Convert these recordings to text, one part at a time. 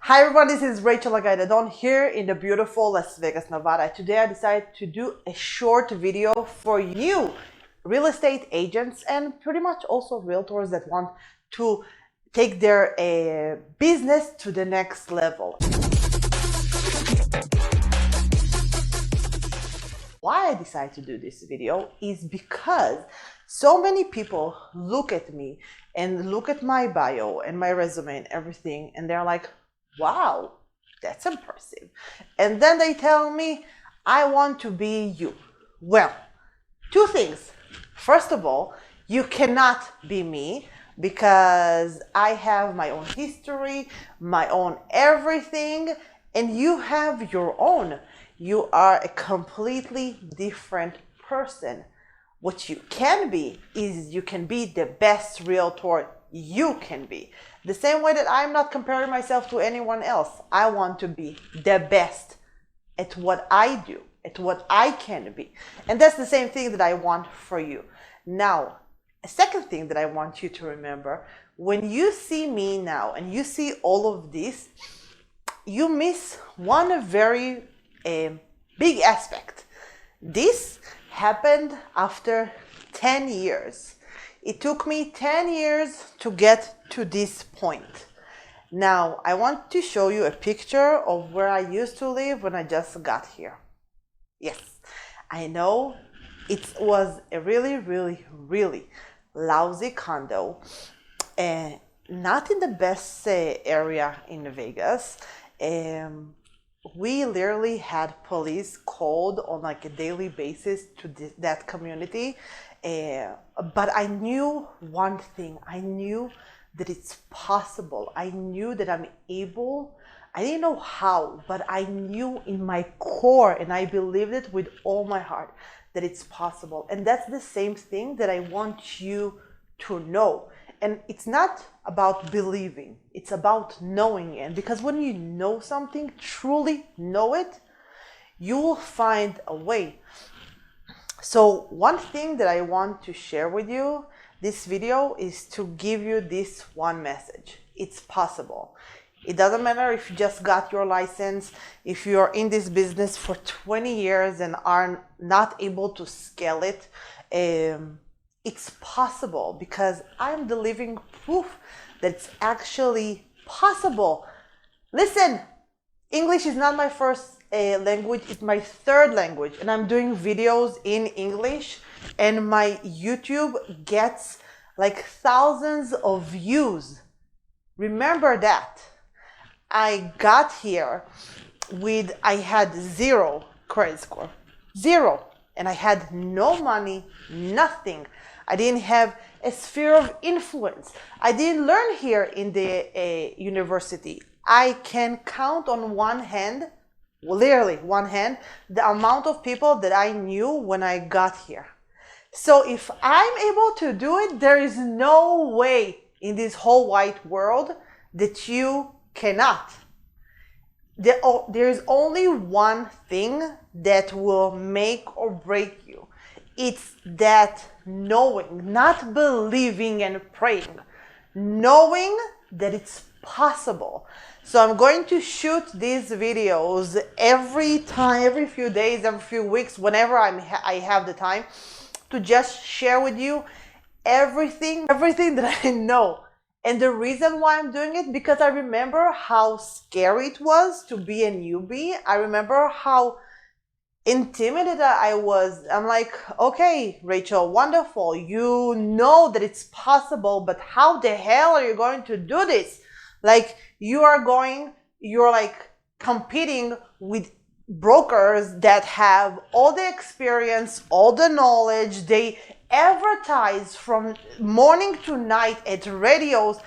Hi everyone, this is Rachel Dadon here in the beautiful Las Vegas, Nevada. Today I decided to do a short video for you real estate agents and pretty much also realtors that want to take their business to the next level. Why I decided to do this video is because so many people look at me and look at my bio and my resume and everything, and they're like, wow, that's impressive. And then they tell me, I want to be you. Well, two things. First of all, you cannot be me because I have my own history, my own everything, and you have your own. You are a completely different person. What you can be is you can be the best realtor you can be. The same way that I'm not comparing myself to anyone else. I want to be the best at what I do, at what I can be. And that's the same thing that I want for you. Now, a second thing that I want you to remember, when you see me now and you see all of this, you miss one very big aspect. This happened after 10 years. It took me 10 years to get to this point. Now, I want to show you a picture of where I used to live when I just got here. Yes, I know it was a really lousy condo, and not in the best area in Vegas. We literally had police called on like a daily basis to that community. But I knew one thing. I knew that it's possible. I knew that I'm able. I didn't know how, but I knew in my core, and I believed it with all my heart, that it's possible. And that's the same thing that I want you to know. And it's not about believing, it's about knowing it. Because when you know something, truly know it, you will find a way. So one thing that I want to share with you, this video, is to give you this one message. It's possible. It doesn't matter if you just got your license, if you're in this business for 20 years and are not able to scale it. It's possible because I'm the living proof that it's actually possible. Listen, English is not my first language, it's my third language, and I'm doing videos in English, and my YouTube gets like thousands of views. Remember that. I got here I had 0 credit score, 0, and I had no money, nothing. I didn't have a sphere of influence. I didn't learn here in the university. I can count on one hand, literally one hand, the amount of people that I knew when I got here. So if I'm able to do it, there is no way in this whole wide world that you cannot. There is only one thing that will make or break you. It's that knowing, not believing and praying, knowing that it's possible. So I'm going to shoot these videos every time, every few days, every few weeks, whenever I have the time, to just share with you everything that I know. And the reason why I'm doing it, because I remember how scary it was to be a newbie. I remember how intimidated I was. I'm like, okay, Rachel, wonderful. You know that it's possible, but how the hell are you going to do this? Like, you're like competing with brokers that have all the experience, all the knowledge. They advertise from morning to night at radios.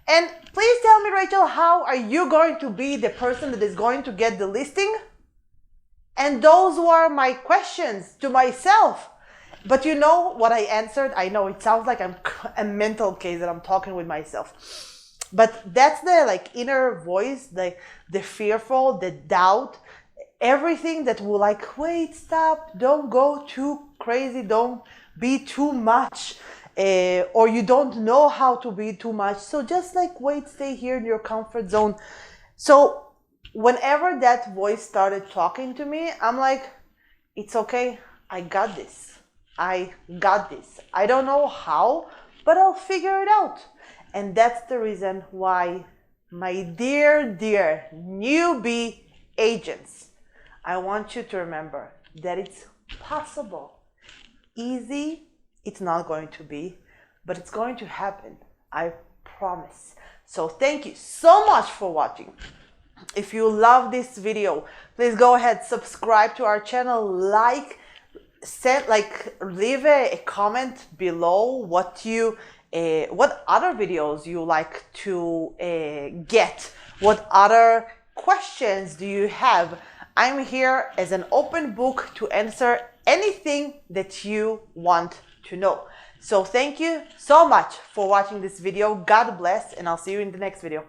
And please tell me, Rachel, how are you going to be the person that is going to get the listing? And those were my questions to myself. But you know what I answered? I know it sounds like I'm a mental case that I'm talking with myself. But that's the like inner voice, the fearful, the doubt, everything that will like, wait, stop, don't go too crazy, don't be too much, or you don't know how to be too much. So just like, wait, stay here in your comfort zone. So whenever that voice started talking to me, I'm like, it's okay. I got this. I got this. I don't know how, but I'll figure it out. And that's the reason why, my dear, dear newbie agents, I want you to remember that it's possible. Easy, it's not going to be, but it's going to happen. I promise. So thank you so much for watching. If you love this video, please go ahead, subscribe to our channel, leave a comment below what other videos you like to get, what other questions do you have. I'm here as an open book to answer anything that you want to know. So thank you so much for watching this video. God bless, and I'll see you in the next video.